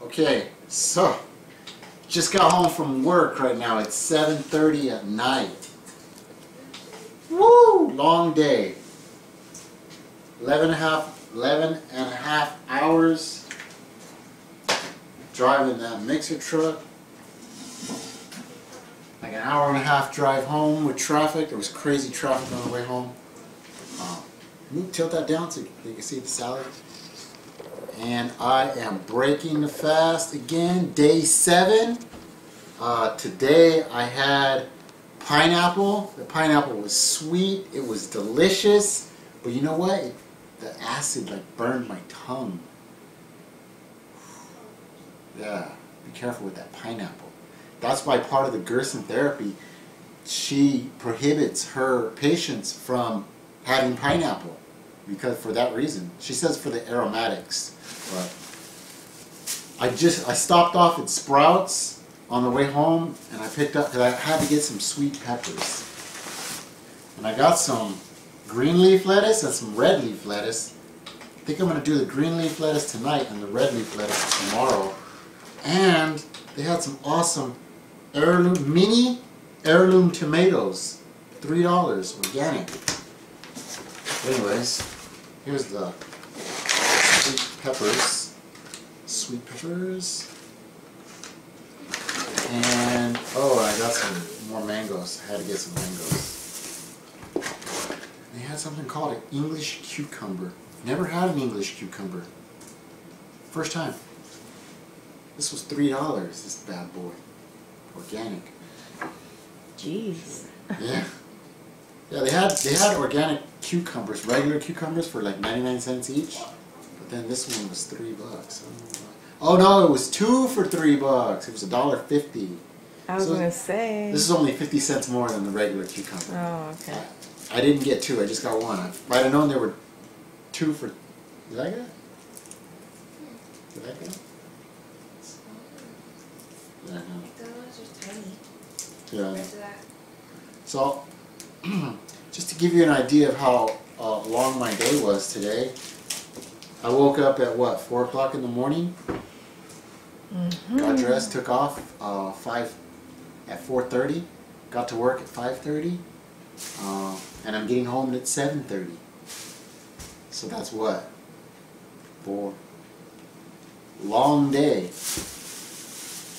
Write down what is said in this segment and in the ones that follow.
Okay, so just got home from work right now. It's 7:30 at night. Woo! Long day. 11 and a half hours driving that mixer truck. Like an hour and a half drive home with traffic. There was crazy traffic on the way home. Can you tilt that down so you can see the salad? And I am breaking the fast again, day 7. Today I had pineapple. The pineapple was sweet, it was delicious, but you know what? The acid like burned my tongue. Yeah, be careful with that pineapple. That's why part of the Gerson therapy, she prohibits her patients from having pineapple, because for that reason. She says for the aromatics. But I stopped off at Sprouts on the way home, and I picked up, because I had to get some sweet peppers. And I got some green leaf lettuce and some red leaf lettuce. I think I'm going to do the green leaf lettuce tonight and the red leaf lettuce tomorrow. And they had some awesome mini heirloom tomatoes. $3, organic. Anyways, here's the sweet peppers. Sweet peppers. And, oh, I got some more mangoes. I had to get some mangoes. They had something called an English cucumber. Never had an English cucumber. First time. This was $3, this bad boy. Organic. Jeez. Yeah. Yeah, they had organic cucumbers, regular cucumbers for like 99 cents each. But then this one was $3. Oh no, it was 2 for $3. It was $1.50. I was gonna say. This is only 50 cents more than the regular cucumber. Oh, okay. I didn't get 2, I just got 1. If I'd have known there were 2 for... Did I get it? Did I get it? Yeah, I know. Those are tiny. Yeah. So, just to give you an idea of how long my day was today, I woke up at what, 4 o'clock in the morning? Got dressed, took off at 4:30, got to work at 5:30, and I'm getting home at 7:30. So that's what? 4. Long day.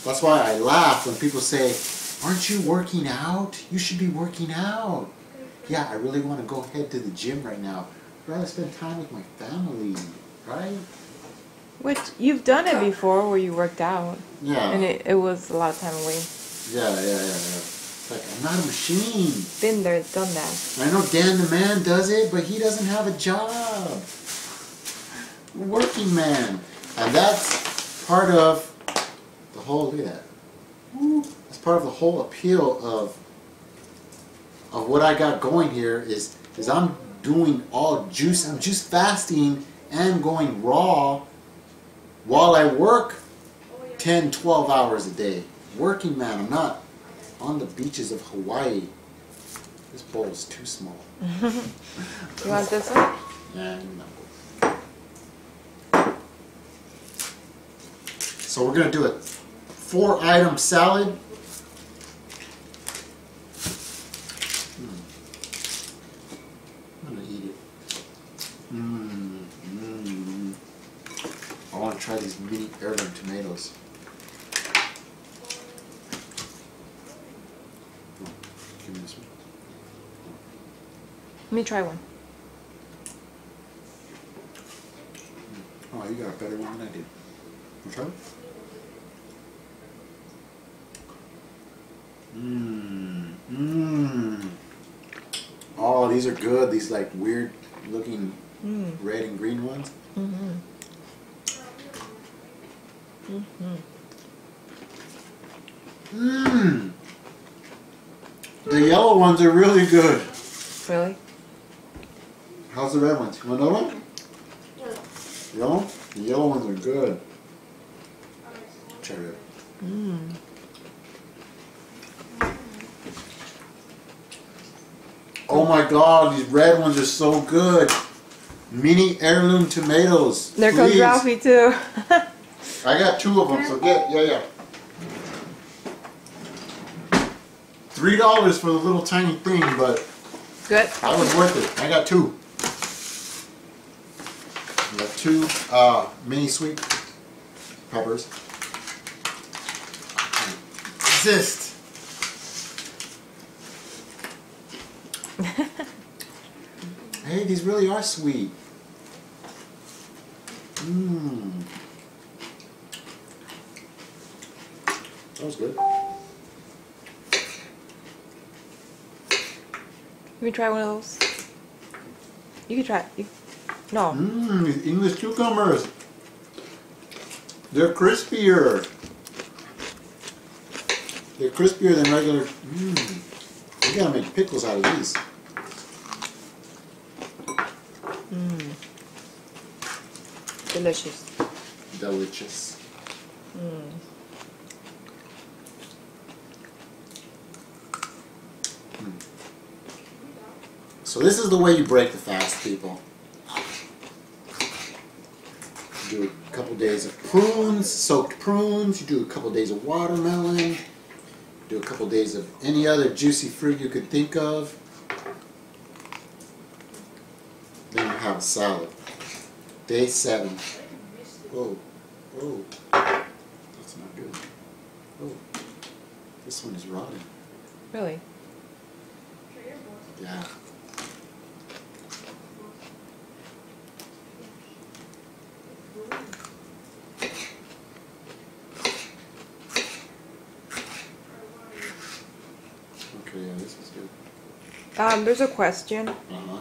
That's why I laugh when people say, aren't you working out? You should be working out. Yeah, I really want to go head to the gym right now. I'd rather spend time with my family, right? Which, you've done it before where you worked out. Yeah. And it was a lot of time away. Yeah. It's like, I'm not a machine. Been there, done that. I know Dan the man does it, but he doesn't have a job. Working man. And that's part of the whole, look at that. That's part of the whole appeal of what I got going here is I'm doing all juice. I'm juice fasting and going raw while I work 10, 12 hours a day. Working man. I'm not on the beaches of Hawaii. This bowl is too small. You want this one? Yeah, no. So we're going to do a 4-item salad. I'm going to eat it. I want to try these mini heirloom tomatoes. Give me this one. Let me try one. Oh, you got a better one than I did. Want to try it? Oh, these are good. These like weird looking red and green ones. The yellow ones are really good. Really? How's the red ones? You want another one? Yellow? The yellow ones are good. Try it. Oh my god, these red ones are so good. Mini heirloom tomatoes. There comes Please. Ralphie too. I got 2 of them, so yeah. $3 for the little tiny thing, but Good. that was worth it. I got 2. I got 2 mini sweet peppers. Resist. Hey, these really are sweet. Mmm. That was good. Let me try one of those. You can try it. No. Mmm, English cucumbers. They're crispier. They're crispier than regular. Mmm. You gotta make pickles out of these. Mmm. Delicious. Delicious. Mmm. So this is the way you break the fast, people. You do a couple days of prunes, soaked prunes. You do a couple days of watermelon. Do a couple days of any other juicy fruit you could think of. Then you have a salad. Day 7. Whoa, whoa, that's not good. Oh, this one is rotten. Really? Yeah. Okay, yeah, this is good. There's a question. Uh-huh.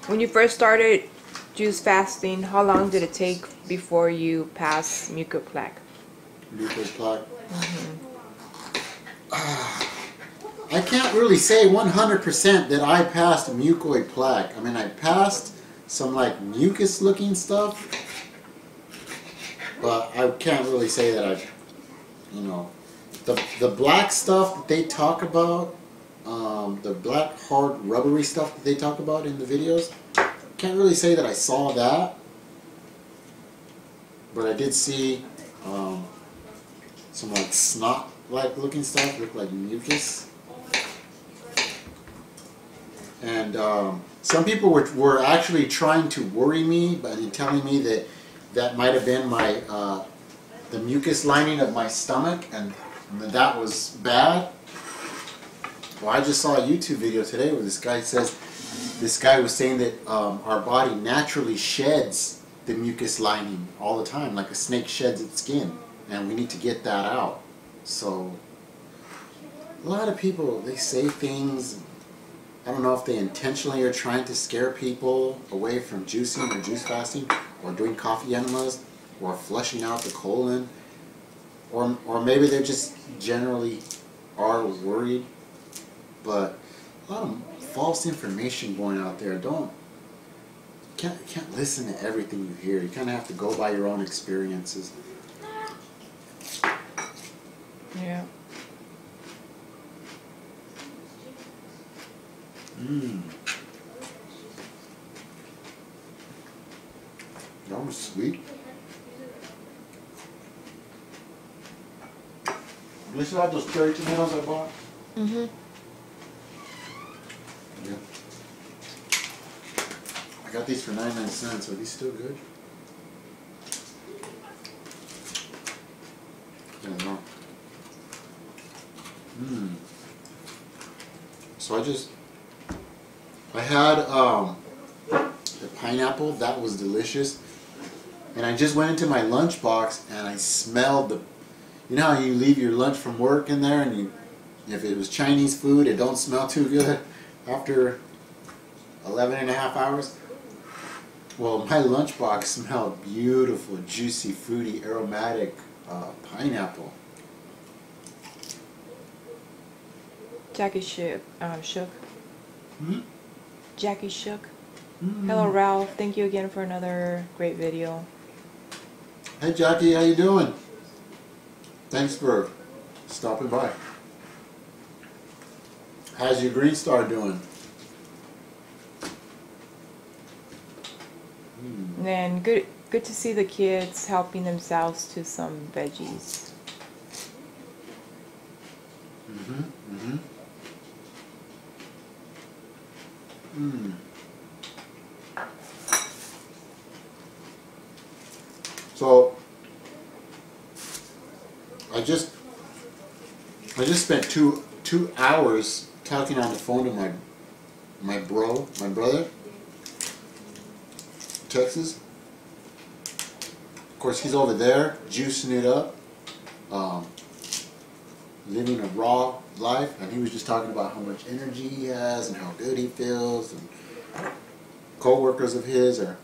When you first started juice fasting, how long did it take before you passed mucus plaque? Mucus plaque. I can't really say 100% that I passed mucoid plaque. I mean, I passed some like mucus looking stuff, but I can't really say that I, you know, the black stuff that they talk about, the black hard rubbery stuff that they talk about in the videos, can't really say that I saw that, but I did see some like snot like looking stuff, look like mucus. And some people were actually trying to worry me by telling me that that might have been my the mucus lining of my stomach, and that was bad. Well, I just saw a YouTube video today where this guy was saying that our body naturally sheds the mucus lining all the time, like a snake sheds its skin, and we need to get that out. So a lot of people, they say things. I don't know if they intentionally are trying to scare people away from juicing or juice fasting or doing coffee enemas or flushing out the colon, or maybe they just generally are worried. But a lot of false information going out there. Can't listen to everything you hear. You kind of have to go by your own experiences. Yeah. Mmm. That was sweet. You still have those cherry tomatoes I bought? Mm-hmm. Yeah. I got these for 99 cents. Are these still good? I don't know. Mmm. So I had the pineapple. That was delicious. And I just went into my lunchbox and I smelled the, you know how you leave your lunch from work in there, and if it was Chinese food, it don't smell too good after 11.5 hours. Well, my lunchbox smelled beautiful, juicy, fruity, aromatic pineapple. Jackie shook. Hmm? Jackie shook. Mm. Hello, Ralph. Thank you again for another great video. Hey, Jackie, how you doing? Thanks for stopping by. How's your Green Star doing? And good. Good to see the kids helping themselves to some veggies. So I just spent two hours talking on the phone to my brother, Texas. Of course, he's over there juicing it up, living a raw life, and he was just talking about how much energy he has and how good he feels. And co-workers of his are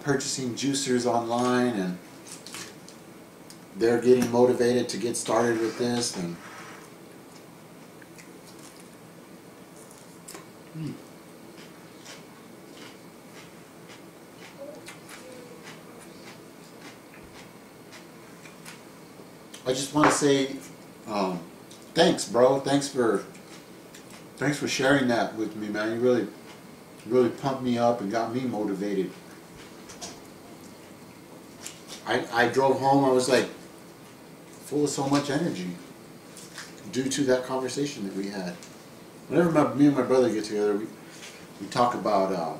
purchasing juicers online, and they're getting motivated to get started with this. And I just want to say thanks, bro. Thanks for sharing that with me, man. You really pumped me up and got me motivated. I drove home, I was like full of so much energy due to that conversation that we had. Whenever me and my brother get together, we talk about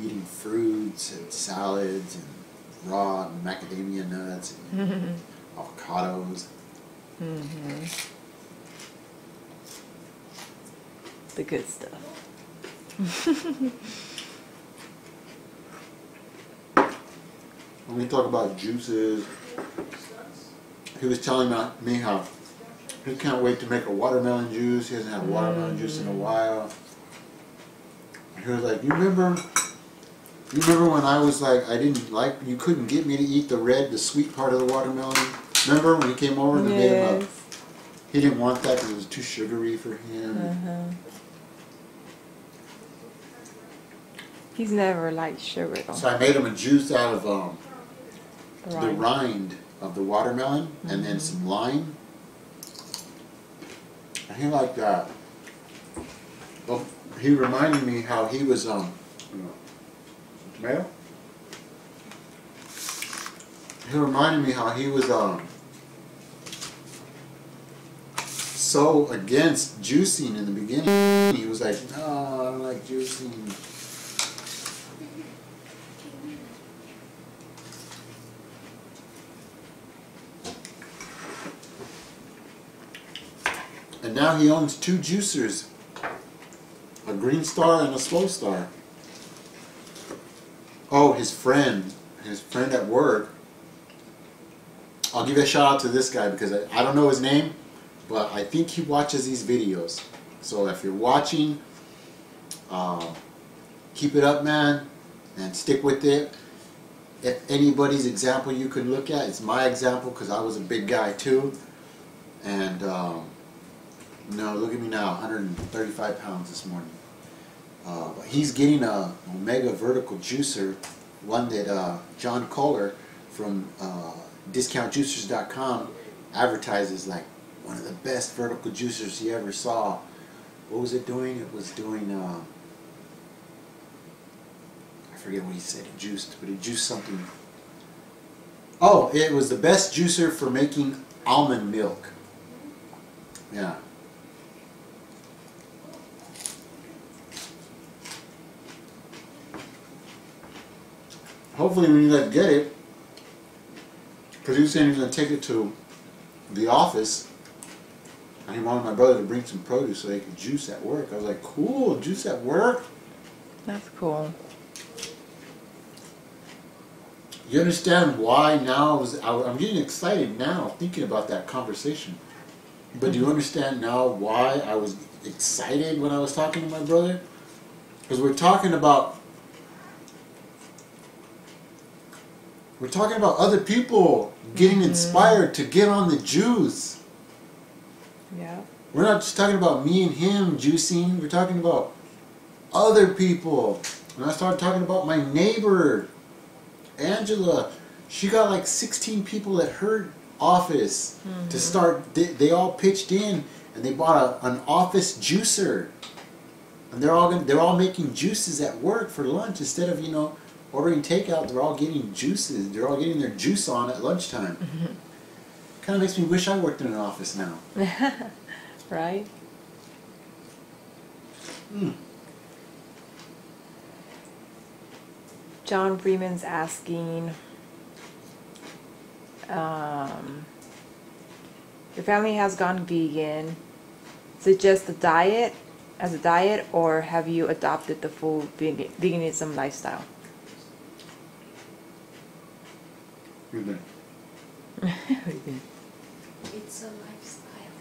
eating fruits and salads and raw macadamia nuts and avocados. The good stuff. When we talk about juices, he was telling me how he can't wait to make a watermelon juice. He hasn't had watermelon juice in a while. He was like, you remember when I was like, you couldn't get me to eat the sweet part of the watermelon? Remember when he came over and made him up? He didn't want that because it was too sugary for him. He's never liked sugar though. So I made him a juice out of the rind of the watermelon and then some lime. And he liked that. Well, he reminded me how he was tomato? He reminded me how he was so against juicing in the beginning. He was like, no, I don't like juicing. And now he owns 2 juicers, a Green Star and a Slow Star. Oh, his friend at work. I'll give a shout out to this guy because I don't know his name, but I think he watches these videos. So if you're watching, keep it up, man, and stick with it. If anybody's example you could look at, it's my example because I was a big guy too. And no, look at me now, 135 pounds this morning. But he's getting a Omega vertical juicer, one that John Kohler from DiscountJuicers.com advertises like one of the best vertical juicers he ever saw. What was it doing? It was doing, I forget what he said it juiced, but it juiced something. Oh, it was the best juicer for making almond milk. Yeah. Hopefully when you guys get it, producer is going to take it to the office, and he wanted my brother to bring some produce so they could juice at work. I was like, cool, juice at work? That's cool. You understand why now I'm getting excited now thinking about that conversation. But do you understand now why I was excited when I was talking to my brother? Because we're talking about other people getting inspired to get on the juice. Yeah. We're not just talking about me and him juicing. We're talking about other people. When I started talking about my neighbor, Angela, she got like 16 people at her office to start. They all pitched in and they bought an office juicer. And they're all making juices at work for lunch instead of, ordering takeout, they're all getting juices. They're all getting their juice on at lunchtime. Kind of makes me wish I worked in an office now. Right? Mm. John Freeman's asking, your family has gone vegan. Is it just a diet, or have you adopted the full veganism lifestyle? It's a lifestyle,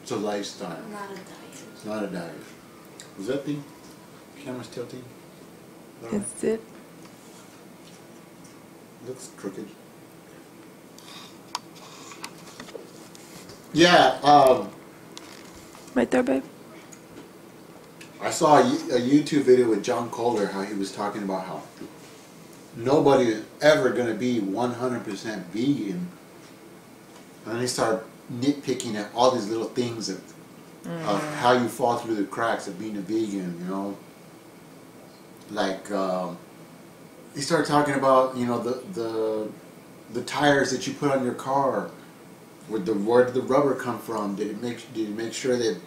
It's a lifestyle. not a diet. It's not a diet. Was that thing? Camera's tilting? Is that right? Is it? Looks crooked. Yeah, Right there, babe. I saw a YouTube video with John Calder, how he was talking about how nobody is ever going to be 100% vegan. And then he started nitpicking at all these little things of how you fall through the cracks of being a vegan, you know. Like, he started talking about, you know, the tires that you put on your car. Where did the rubber come from? Did it make sure that,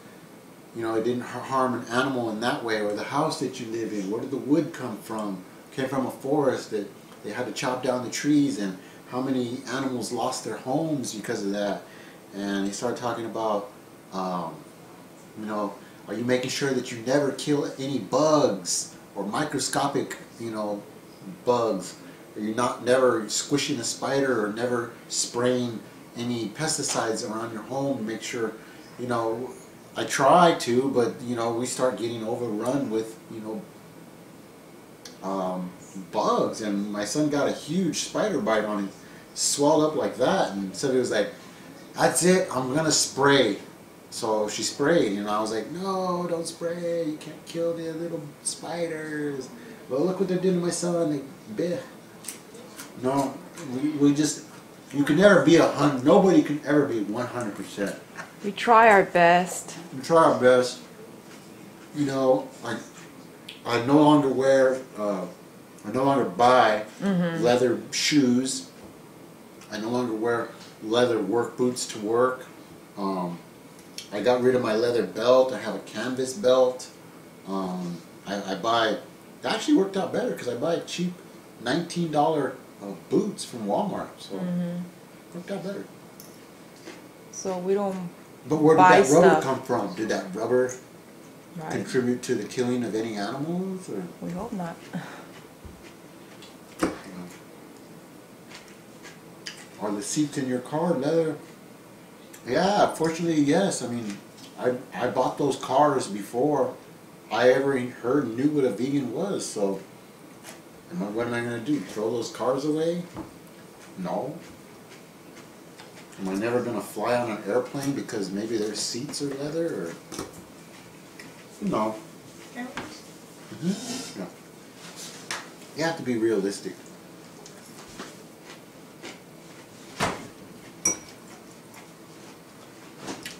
you know, it didn't harm an animal in that way? Or the house that you live in, where did the wood come from? Came from a forest that they had to chop down the trees, and how many animals lost their homes because of that? And he started talking about, you know, are you making sure that you never kill any bugs or microscopic, you know, bugs? Are you never squishing a spider, or never spraying any pesticides around your home to make sure, you know, I try to, but, you know, we start getting overrun with, you know, bugs, and my son got a huge spider bite on him, swelled up like that, and so he was like, that's it, I'm gonna spray. So she sprayed, and I was like, no, don't spray, you can't kill the little spiders. Well, look what they're doing to my son. Like, bleh. No, we just, you can never be nobody can ever be 100%. We try our best. We try our best. You know, I no longer wear, I no longer buy leather shoes. I no longer wear leather work boots to work. I got rid of my leather belt. I have a canvas belt. I buy, it actually worked out better because I buy cheap $19 boots from Walmart. So it worked out better. So we don't But where did buy that rubber stuff. come from? Did that rubber Right. contribute to the killing of any animals? Or, We hope not. are the seats in your car leather? Yeah, fortunately, yes. I mean, I bought those cars before I ever knew what a vegan was. So, what am I going to do? Throw those cars away? No. Am I never going to fly on an airplane because maybe their seats are leather? Or no. No. You have to be realistic.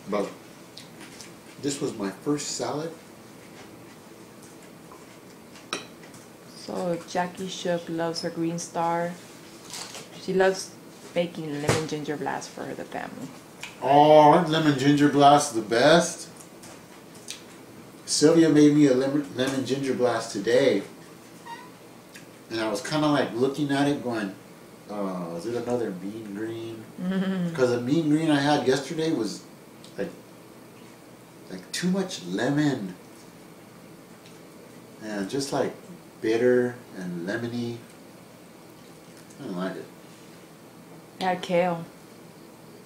But this was my first salad. So Jackie Shook loves her Green Star. She loves making lemon ginger blast for the family. Oh, aren't lemon ginger blasts the best? Sylvia made me a lemon ginger blast today. And I was kind of like looking at it going, is it another mean green? Because the mean green I had yesterday was like too much lemon. And just like bitter and lemony. I don't like it. Add kale.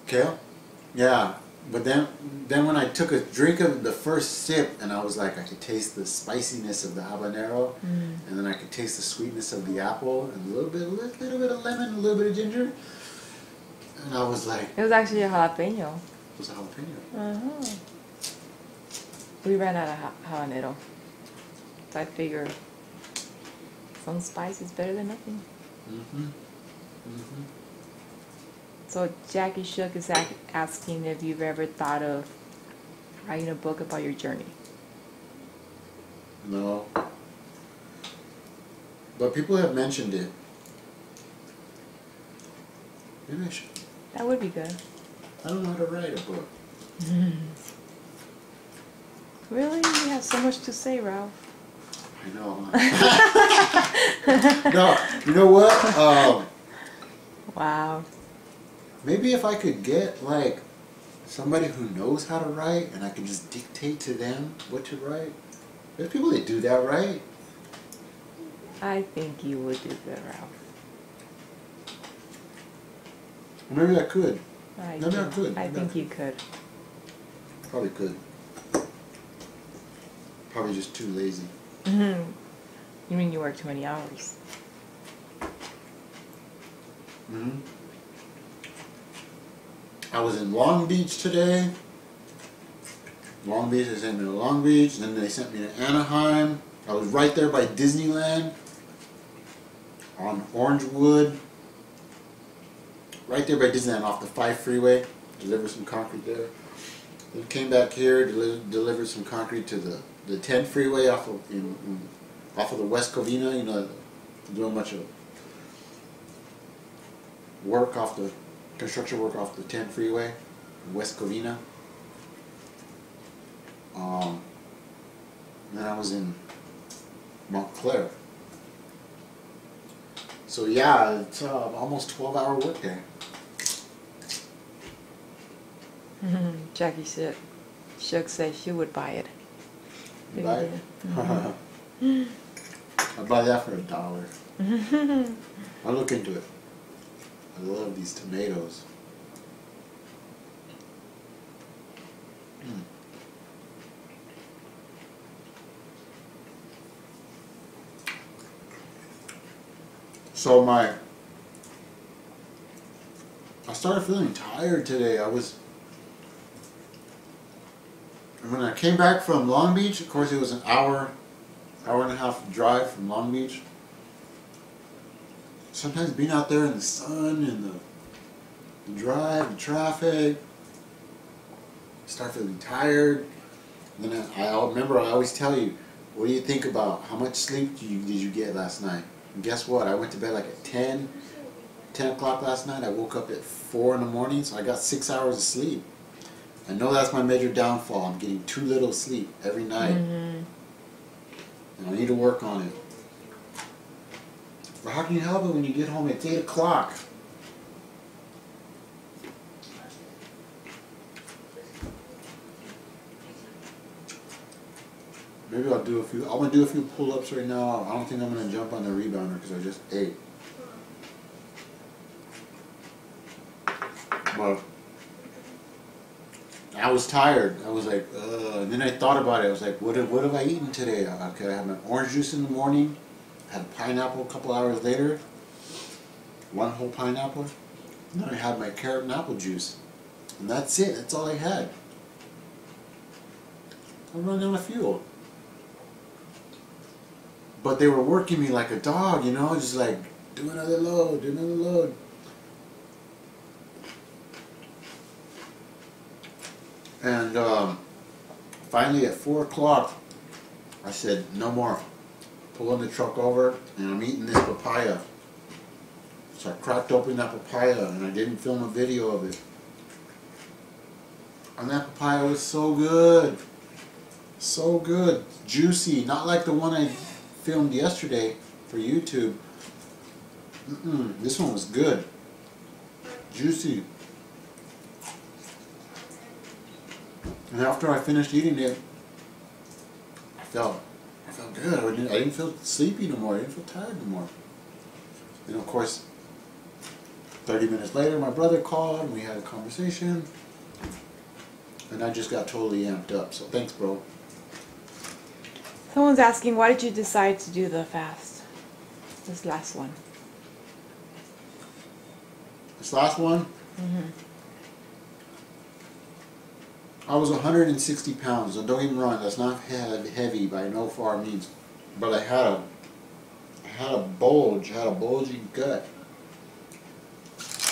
Kale? Yeah. But then when I took a drink of the first sip, and I was like, I could taste the spiciness of the habanero, and then I could taste the sweetness of the apple, and a little bit of lemon, a little bit of ginger, and I was like, It was actually a jalapeno. it was a jalapeno. We ran out of habanero. So I figured some spice is better than nothing. So Jackie Shook is asking if you've ever thought of writing a book about your journey. No. But people have mentioned it. Maybe I should. That would be good. I don't know how to write a book. Really? You have so much to say, Ralph. I know. Huh? No, you know what? Wow. Maybe if I could get like somebody who knows how to write, and I can just dictate to them what to write. There's people that do that, right? I think you would do good, Ralph. Maybe I could. I Maybe I think, could. I Maybe I think could. you could. Probably could. Probably just too lazy. You mean you work too many hours? Hmm. I was in Long Beach today. Long Beach, they sent me to Long Beach, then they sent me to Anaheim. I was right there by Disneyland on Orangewood. Right there by Disneyland off the 5 freeway. Delivered some concrete there. Then came back here, delivered some concrete to the 10 freeway off of the West Covina. You know, doing a bunch of work off the construction work off the 10 freeway, West Covina. Then I was in Montclair. So yeah, it's almost 12-hour workday. Jackie said, Shook said she would buy it. You buy it? I'd buy that for $1. I'll look into it. I love these tomatoes. So I started feeling tired today. When I came back from Long Beach, of course it was an hour and a half drive from Long Beach. Sometimes being out there in the sun and the drive, the traffic, I start feeling tired. And then I remember I always tell you, what do you think about how much sleep did you get last night? And guess what? I went to bed like at 10 o'clock last night. I woke up at 4 in the morning, so I got 6 hours of sleep. I know that's my major downfall. I'm getting too little sleep every night. And I need to work on it. But how can you help it when you get home at 8 o'clock? Maybe I'll do a few. I'm gonna do a few pull-ups right now. I don't think I'm gonna jump on the rebounder because I just ate. But I was tired. I was like, and then I thought about it. I was like, what have I eaten today? Okay, I had my orange juice in the morning. I had pineapple a couple hours later. 1 whole pineapple. And then I had my carrot and apple juice. And that's it. That's all I had. I run out of fuel. But they were working me like a dog, you know, just like, do another load, do another load. And finally at 4 o'clock, I said, no more. Pulling the truck over, and I'm eating this papaya. So I cracked open that papaya, and I didn't film a video of it. And that papaya was so good. So good. Juicy. Not like the one I filmed yesterday for YouTube. This one was good. Juicy. And after I finished eating it, I felt good. I didn't feel sleepy no more. I didn't feel tired no more. And of course, 30 minutes later, my brother called and we had a conversation. And I just got totally amped up. So thanks, bro. Someone's asking, why did you decide to do the fast? This last one. This last one? I was 160 pounds, so don't get me wrong, that's not heavy by no far means. But I had a bulge, had a bulging gut.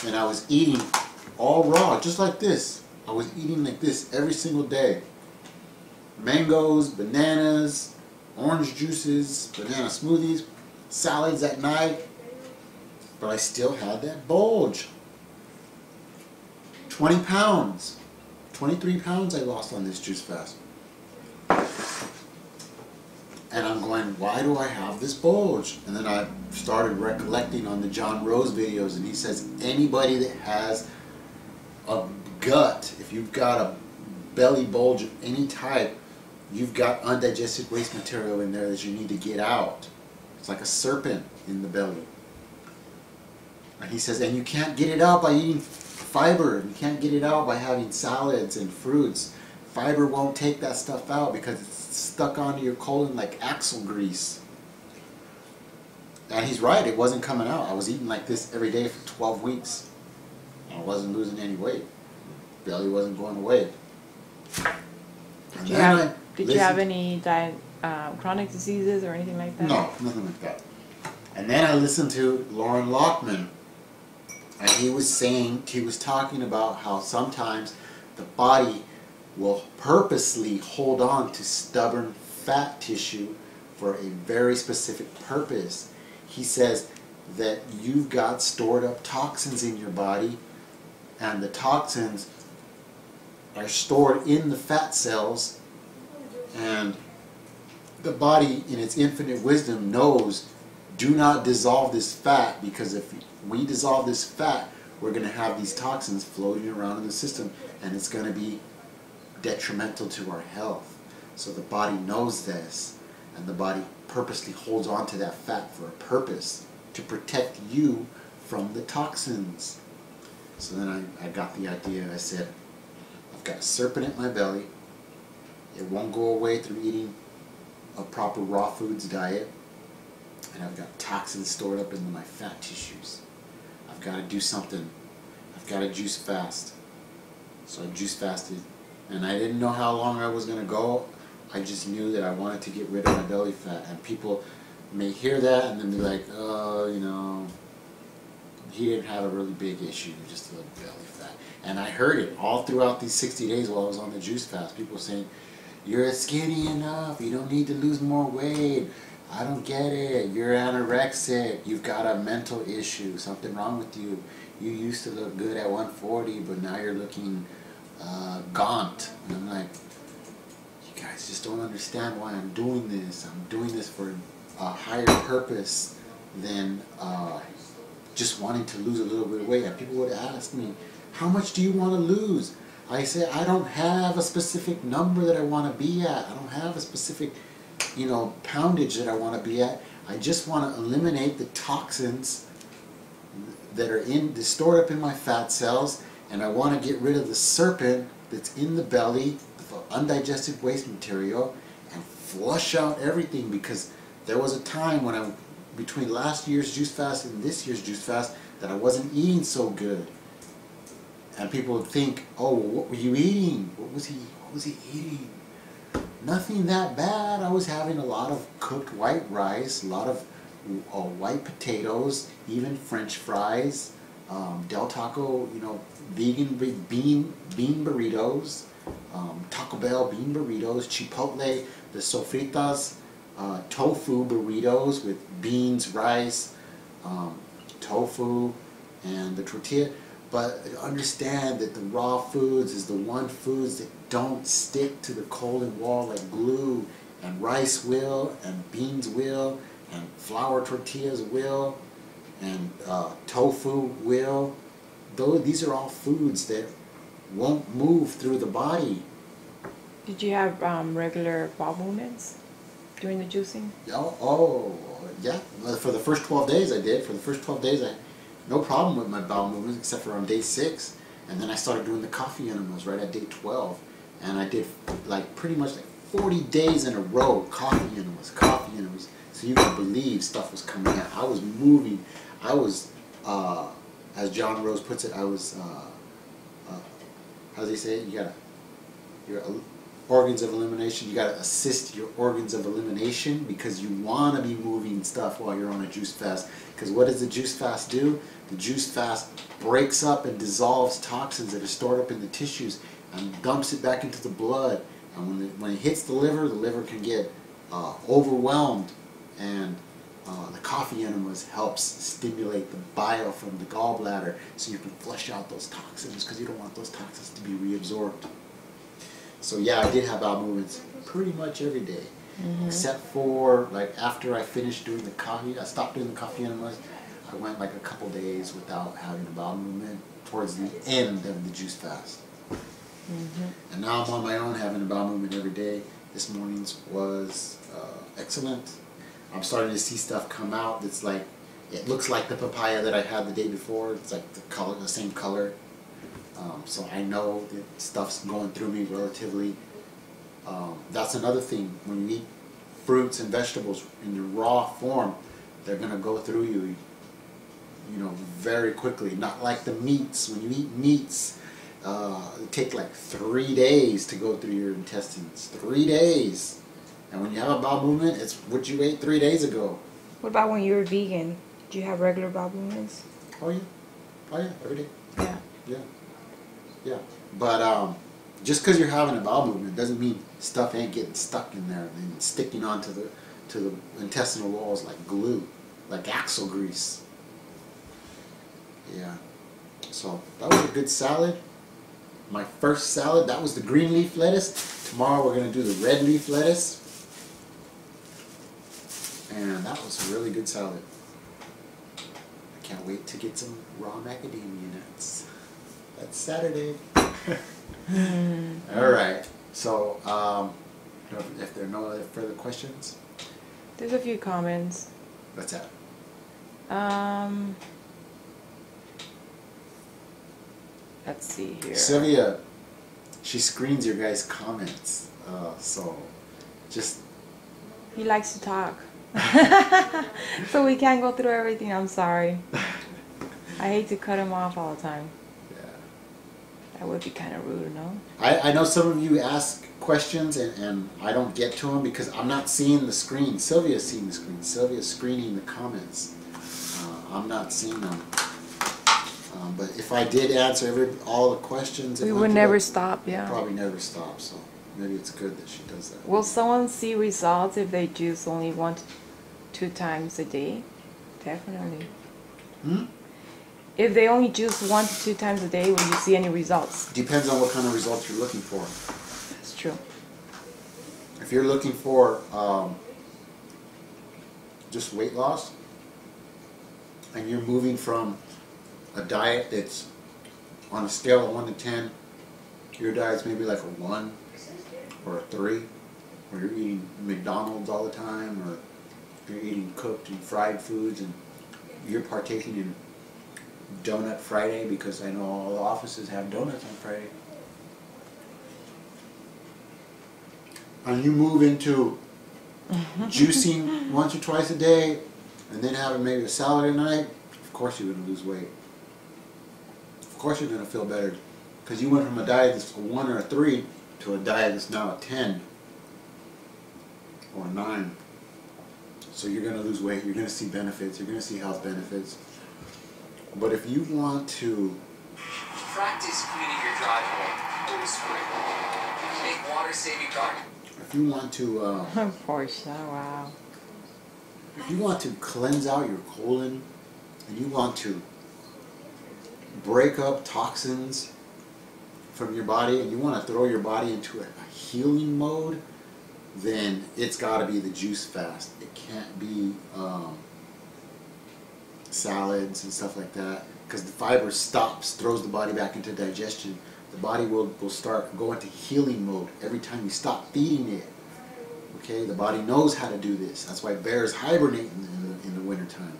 And I was eating all raw, just like this. I was eating like this every single day. Mangoes, bananas, orange juices, banana smoothies, salads at night, but I still had that bulge. 20 pounds, 23 pounds I lost on this juice fast. And I'm going, why do I have this bulge? And then I started recollecting on the John Rose videos, and he says anybody that has a gut, if you've got a belly bulge of any type, you've got undigested waste material in there that you need to get out. It's like a serpent in the belly. And he says, and you can't get it out by eating fiber. You can't get it out by having salads and fruits. Fiber won't take that stuff out because it's stuck onto your colon like axle grease. And he's right, it wasn't coming out. I was eating like this every day for 12 weeks. I wasn't losing any weight. Belly wasn't going away. Did you have any chronic diseases or anything like that? No, nothing like that. And then I listened to Lauren Lockman, and he was talking about how sometimes the body will purposely hold on to stubborn fat tissue for a very specific purpose. He says that you've got stored up toxins in your body, and the toxins are stored in the fat cells, and the body in its infinite wisdom knows, do not dissolve this fat, because if we dissolve this fat, we're going to have these toxins floating around in the system, and it's going to be detrimental to our health. So the body knows this, and the body purposely holds on to that fat for a purpose, to protect you from the toxins. So then I got the idea. I said, I've got a serpent in my belly. It won't go away through eating a proper raw foods diet, and I've got toxins stored up in my fat tissues. I've got to do something. I've got to juice fast. So I juice fasted, and I didn't know how long I was going to go. I just knew that I wanted to get rid of my belly fat, and people may hear that and then be like, oh, you know, he didn't have a really big issue, just a little belly fat. And I heard it all throughout these 60 days while I was on the juice fast. People saying, you're skinny enough, you don't need to lose more weight. I don't get it, you're anorexic, you've got a mental issue, something wrong with you. You used to look good at 140, but now you're looking gaunt. And I'm like, you guys just don't understand why I'm doing this. I'm doing this for a higher purpose than just wanting to lose a little bit of weight. And people would ask me, how much do you want to lose? I say, I don't have a specific number that I want to be at. I don't have a specific, you know, poundage that I want to be at. I just want to eliminate the toxins that are stored up in my fat cells, and I want to get rid of the serpent that's in the belly, the undigested waste material, and flush out everything, because there was a time when between last year's juice fast and this year's juice fast, that I wasn't eating so good. And people would think, oh, well, what were you eating? What was he eating? Nothing that bad. I was having a lot of cooked white rice, a lot of white potatoes, even French fries, Del Taco, you know, vegan bean burritos, Taco Bell bean burritos, Chipotle, the sofritas, tofu burritos with beans, rice, tofu, and the tortilla. But understand that the raw foods is the one foods that don't stick to the colon wall like glue, and rice will, and beans will, and flour tortillas will, and tofu will. These are all foods that won't move through the body. Did you have regular bowel movements during the juicing? Oh, yeah. For the first 12 days I did. For the first 12 days no problem with my bowel movements except for on day 6. And then I started doing the coffee enemas right at day 12. And I did like pretty much like 40 days in a row, coffee enemas. So you can believe stuff was coming out. I was moving. I was, as John Rose puts it, I was, how does he say it? Your organs of elimination, you got to assist your organs of elimination, because you want to be moving stuff while you're on a juice fast. Because what does the juice fast do? The juice fast breaks up and dissolves toxins that are stored up in the tissues and dumps it back into the blood. And when it hits the liver can get overwhelmed, and The coffee enemas helps stimulate the bile from the gallbladder so you can flush out those toxins because you don't want those toxins to be reabsorbed. So yeah, I did have bowel movements pretty much every day. Except for like after I finished doing the coffee, I stopped doing the coffee enemas. I went like a couple days without having a bowel movement towards the end of the juice fast. And now I'm on my own having a bowel movement every day. This morning's was excellent. I'm starting to see stuff come out that's like, it looks like the papaya that I had the day before. It's like the color, the same color. So I know that stuff's going through me relatively. That's another thing. When you eat fruits and vegetables in the raw form, they're gonna go through you, you know, very quickly. Not like the meats. When you eat meats, it takes like 3 days to go through your intestines. 3 days. And when you have a bowel movement, it's what you ate 3 days ago. What about when you were vegan? Do you have regular bowel movements? Oh yeah. Oh yeah, every day. Yeah. Yeah. Yeah. But just because you're having a bowel movement doesn't mean stuff ain't getting stuck in there and sticking onto the intestinal walls like glue, like axle grease. Yeah. So that was a good salad. My first salad, that was the green leaf lettuce. Tomorrow we're going to do the red leaf lettuce. And that was a really good salad. I can't wait to get some raw macadamia nuts. That's Saturday. All right. So, if there are no other further questions, There's a few comments. that's it. Let's see here. Sylvia, she screens your guys' comments. So, just He likes to talk. So we can't go through everything. I'm sorry. I hate to cut him off all the time. yeah. That would be kind of rude, no? I know some of you ask questions and I don't get to them because I'm not seeing the screen. Sylvia's seeing the screen. Sylvia's screening the comments. I'm not seeing them. But if I did answer all the questions, We it would went never through, stop, yeah. probably never stop. So maybe it's good that she does that. Will someone see results if they juice only 1 to 2 times a day? Definitely. Hmm? If they only juice 1 to 2 times a day, will you see any results? Depends on what kind of results you're looking for. That's true. If you're looking for just weight loss and you're moving from a diet that's on a scale of 1 to 10, your diet's maybe like a 1 or a 3, or you're eating McDonald's all the time, or you're eating cooked and fried foods, and you're partaking in Donut Friday, because I know all the offices have donuts on Friday. And you move into juicing once or twice a day, and then having maybe a salad at night, of course you're going to lose weight. Of course you're going to feel better, because you went from a diet that's a 1 or a 3 to a diet that's now a 10 or a 9. So you're going to lose weight, you're going to see benefits, you're going to see health benefits. But if you want to practice cleaning your driveway or spring, make water-saving garden. if you want to Portia, wow. if you want to cleanse out your colon, and you want to break up toxins from your body, and you want to throw your body into a healing mode, then it's got to be the juice fast. It can't be salads and stuff like that, because the fiber throws the body back into digestion. The body will start going into healing mode every time you stop feeding it. Okay, the body knows how to do this. That's why bears hibernate in the wintertime.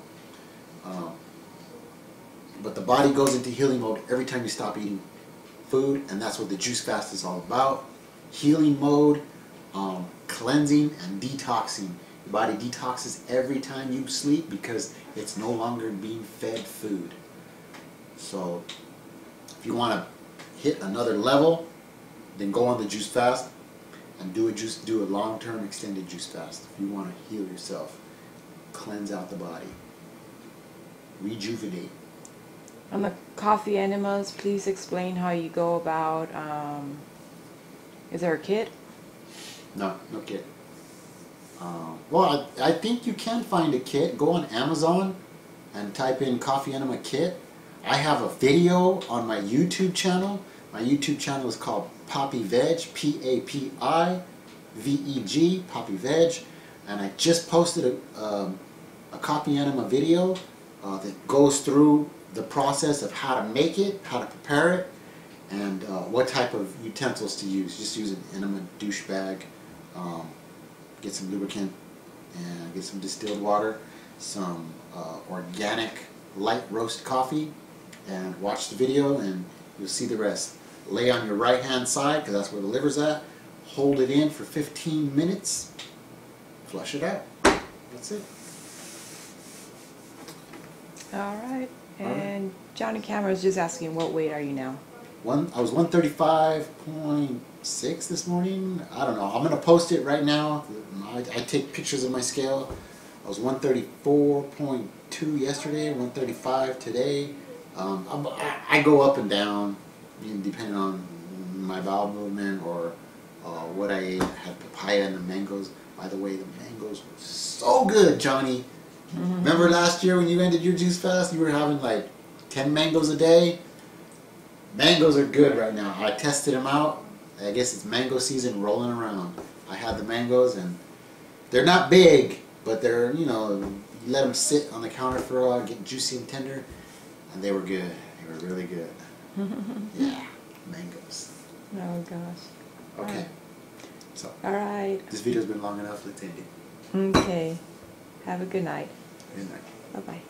But the body goes into healing mode every time you stop eating food, and that's what the juice fast is all about. Healing mode, cleansing and detoxing. Your body detoxes every time you sleep because it's no longer being fed food. So if you want to hit another level, then go on the juice fast and do a long-term extended juice fast. If you want to heal yourself, cleanse out the body, rejuvenate. On the coffee enemas, please explain how you go about, is there a kit? No kid. Well, I think you can find a kit. Go on Amazon and type in Coffee Enema Kit. I have a video on my YouTube channel. My YouTube channel is called Papi Veg, P-A-P-I-V-E-G, Papi Veg. And I just posted a coffee enema video that goes through the process of how to make it, how to prepare it, and what type of utensils to use. Just use an enema douche bag. Get some lubricant and get some distilled water, some organic light roast coffee, and watch the video and you'll see the rest. Lay on your right hand side because that's where the liver's at. Hold it in for 15 minutes. Flush it out. That's it. All right. And Johnny Camera is just asking, what weight are you now? I was 135.6 this morning. I don't know. I'm gonna post it right now. I take pictures of my scale. I was 134.2 yesterday, 135 today. I go up and down, depending on my bowel movement or what I ate. I had papaya and the mangoes. By the way, the mangoes were so good, Johnny. Remember last year when you ended your juice fast, you were having like 10 mangoes a day? Mangoes are good right now. I tested them out. I guess it's mango season rolling around. I had the mangoes and they're not big, but they're, you know, you let them sit on the counter for a while, get juicy and tender, and they were good. They were really good. Yeah, mangoes. Oh gosh. Okay. So, All right. this video's been long enough. Let's end it. Okay. Have a good night. Good night. Bye-bye.